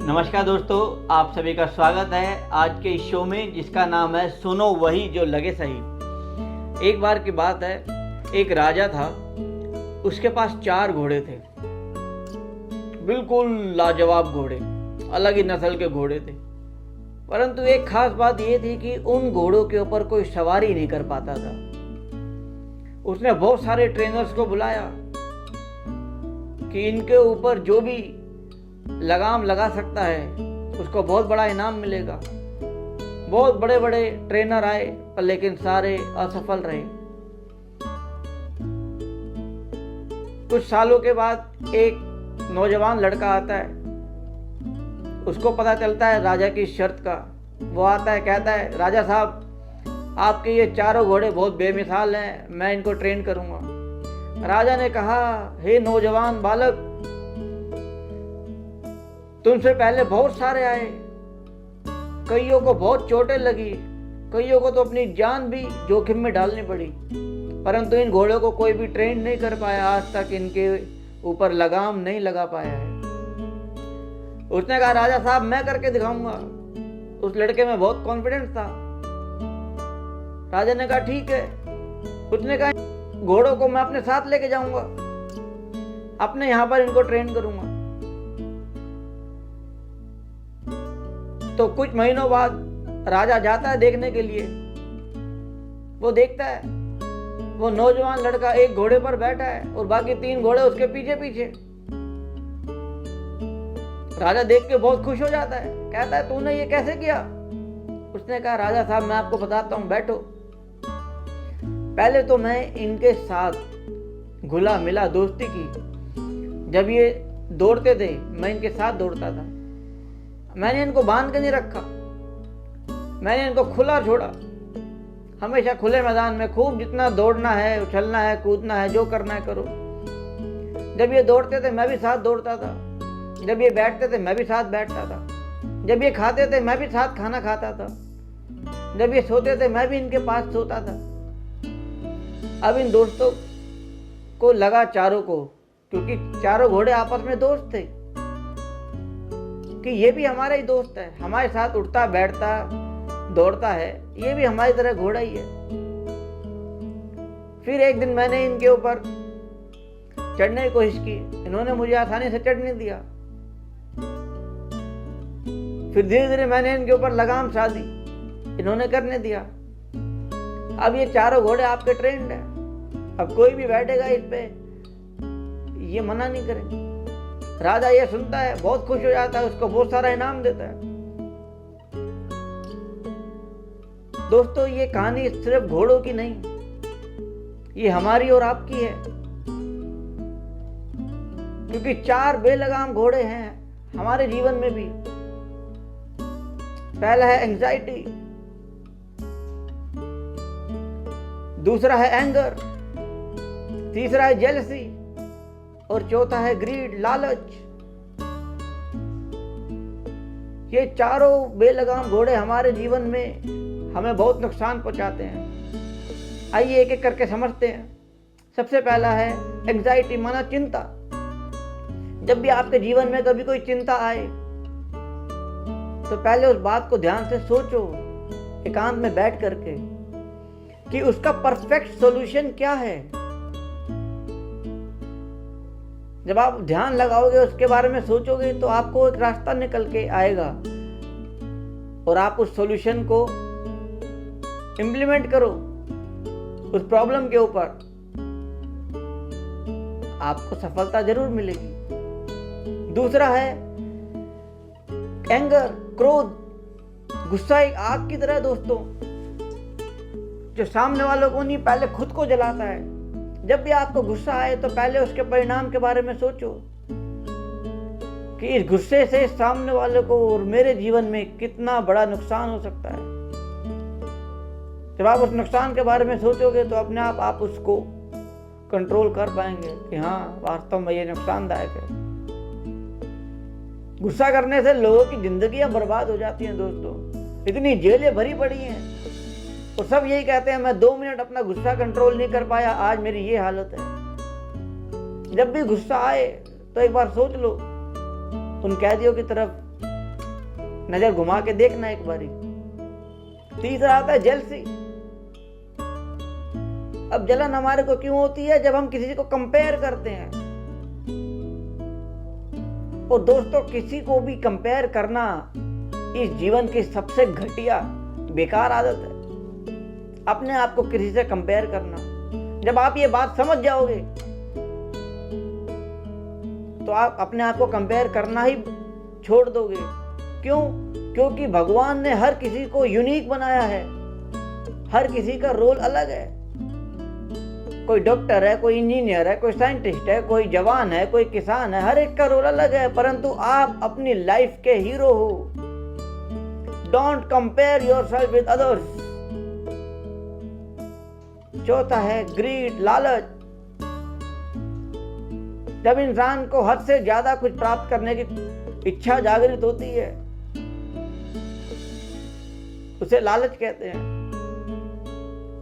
नमस्कार दोस्तों, आप सभी का स्वागत है आज के इस शो में जिसका नाम है सुनो वही जो लगे सही। एक बार की बात है, एक राजा था, उसके पास 4 घोड़े थे, बिल्कुल लाजवाब घोड़े, अलग ही नस्ल के घोड़े थे। परंतु एक खास बात यह थी कि उन घोड़ों के ऊपर कोई सवारी नहीं कर पाता था। उसने बहुत सारे ट्रेनर्स को बुलाया कि इनके ऊपर जो भी लगाम लगा सकता है उसको बहुत बड़ा इनाम मिलेगा। बहुत बड़े बड़े ट्रेनर आए पर लेकिन सारे असफल रहे। कुछ सालों के बाद एक नौजवान लड़का आता है, उसको पता चलता है राजा की शर्त का। वो आता है, कहता है, राजा साहब आपके ये 4 घोड़े बहुत बेमिसाल हैं, मैं इनको ट्रेन करूंगा। राजा ने कहा, हे नौजवान बालक, तुमसे पहले बहुत सारे आए, कईयों को बहुत चोटें लगी, कईयों को तो अपनी जान भी जोखिम में डालनी पड़ी, परंतु इन घोड़ों को कोई भी ट्रेन नहीं कर पाया, आज तक इनके ऊपर लगाम नहीं लगा पाया है। उसने कहा, राजा साहब मैं करके दिखाऊंगा। उस लड़के में बहुत कॉन्फिडेंस था। राजा ने कहा, ठीक है। उसने कहा, घोड़ों को मैं अपने साथ लेके जाऊंगा, अपने यहां पर इनको ट्रेन करूंगा। तो कुछ महीनों बाद राजा जाता है देखने के लिए। वो देखता है वो नौजवान लड़का एक घोड़े पर बैठा है और बाकी 3 घोड़े उसके पीछे पीछे। राजा देख के बहुत खुश हो जाता है, कहता है, तूने ये कैसे किया? उसने कहा, राजा साहब मैं आपको बताता हूं, बैठो। पहले तो मैं इनके साथ घुला मिला दोस्ती की। जब ये दौड़ते थे मैं इनके साथ दौड़ता था। मैंने इनको बांध के नहीं रखा, मैंने इनको खुला छोड़ा। हमेशा खुले मैदान में खूब जितना दौड़ना है, उछलना है, कूदना है, जो करना है करो। जब ये दौड़ते थे मैं भी साथ दौड़ता था, जब ये बैठते थे मैं भी साथ बैठता था, जब ये खाते थे मैं भी साथ खाना खाता था, जब ये सोते थे मैं भी इनके पास सोता था। अब इन दोस्तों को लगा, चारों को, क्योंकि 4 घोड़े आपस में दोस्त थे, कि ये भी हमारा ही दोस्त है, हमारे साथ उठता बैठता दौड़ता है, ये भी हमारी तरह घोड़ा ही है। फिर एक दिन मैंने इनके ऊपर चढ़ने की कोशिश की, इन्होंने मुझे आसानी से चढ़ने दिया। फिर धीरे धीरे मैंने इनके ऊपर लगाम साधी, इन्होंने करने दिया। अब ये 4 घोड़े आपके ट्रेंड है, अब कोई भी बैठेगा इस पे, ये मना नहीं करेंगे। राजा ये सुनता है, बहुत खुश हो जाता है, उसको बहुत सारा इनाम देता है। दोस्तों ये कहानी सिर्फ घोड़ों की नहीं, ये हमारी और आपकी है, क्योंकि 4 बेलगाम घोड़े हैं हमारे जीवन में भी। पहला है एंजाइटी, दूसरा है एंगर, तीसरा है जेलसी और चौथा है ग्रीड, लालच। ये 4 बेलगाम घोड़े हमारे जीवन में हमें बहुत नुकसान पहुंचाते हैं। आइए एक एक करके समझते हैं। सबसे पहला है एंजाइटी, माना चिंता। जब भी आपके जीवन में कभी कोई चिंता आए तो पहले उस बात को ध्यान से सोचो, एकांत में बैठ करके, कि उसका परफेक्ट सॉल्यूशन क्या है। जब आप ध्यान लगाओगे, उसके बारे में सोचोगे, तो आपको एक रास्ता निकल के आएगा और आप उस सॉल्यूशन को इम्प्लीमेंट करो उस प्रॉब्लम के ऊपर, आपको सफलता जरूर मिलेगी। दूसरा है एंगर, क्रोध। गुस्सा एक आग की तरह है दोस्तों, जो सामने वालों को नहीं, पहले खुद को जलाता है। जब भी आपको गुस्सा आए तो पहले उसके परिणाम के बारे में सोचो कि इस गुस्से से सामने वाले को और मेरे जीवन में कितना बड़ा नुकसान हो सकता है। जब आप उस नुकसान के बारे में सोचोगे तो अपने आप उसको कंट्रोल कर पाएंगे कि हाँ, वास्तव में ये नुकसानदायक है। गुस्सा करने से लोगों की जिंदगियां बर्बाद हो जाती हैं दोस्तों, इतनी जेलें भरी पड़ी हैं और सब यही कहते हैं, मैं 2 मिनट अपना गुस्सा कंट्रोल नहीं कर पाया, आज मेरी ये हालत है। जब भी गुस्सा आए तो एक बार सोच लो, उन कैदियों की तरफ नजर घुमा के देखना एक बारी। तीसरा आता है जेलसी। अब जलन हमारे को क्यों होती है? जब हम किसी को कंपेयर करते हैं। और दोस्तों, किसी को भी कंपेयर करना इस जीवन की सबसे घटिया बेकार आदत है, अपने आप को किसी से कंपेयर करना। जब आप ये बात समझ जाओगे तो आप अपने आप को कंपेयर करना ही छोड़ दोगे। क्यों? क्योंकि भगवान ने हर किसी को यूनिक बनाया है। हर किसी का रोल अलग है। कोई डॉक्टर है, कोई इंजीनियर है, कोई साइंटिस्ट है, कोई जवान है, कोई किसान है। हर एक का रोल अलग है, परंतु आप अपनी लाइफ के हीरो हो। Don't compare yourself with others. चौथा है ग्रीड, लालच। जब इंसान को हद से ज्यादा कुछ प्राप्त करने की इच्छा जागृत होती है, उसे लालच कहते हैं।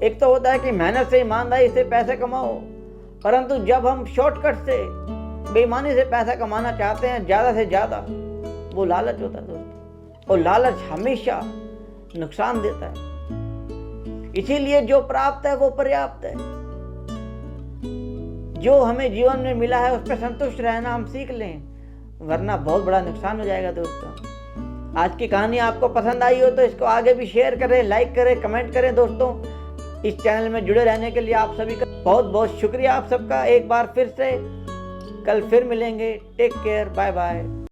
एक तो होता है कि मेहनत से, ईमानदारी से पैसे कमाओ, परंतु जब हम शॉर्टकट से, बेईमानी से पैसा कमाना चाहते हैं ज्यादा से ज्यादा, वो लालच होता है दोस्तों। और लालच हमेशा नुकसान देता है। इसीलिए जो प्राप्त है वो पर्याप्त है। जो हमें जीवन में मिला है उस पर संतुष्ट रहना हम सीख लें, वरना बहुत बड़ा नुकसान हो जाएगा दोस्तों। आज की कहानी आपको पसंद आई हो तो इसको आगे भी शेयर करें, लाइक करें, कमेंट करें दोस्तों। इस चैनल में जुड़े रहने के लिए आप सभी का बहुत बहुत शुक्रिया। आप सबका एक बार फिर से। कल फिर मिलेंगे। Take care, bye bye.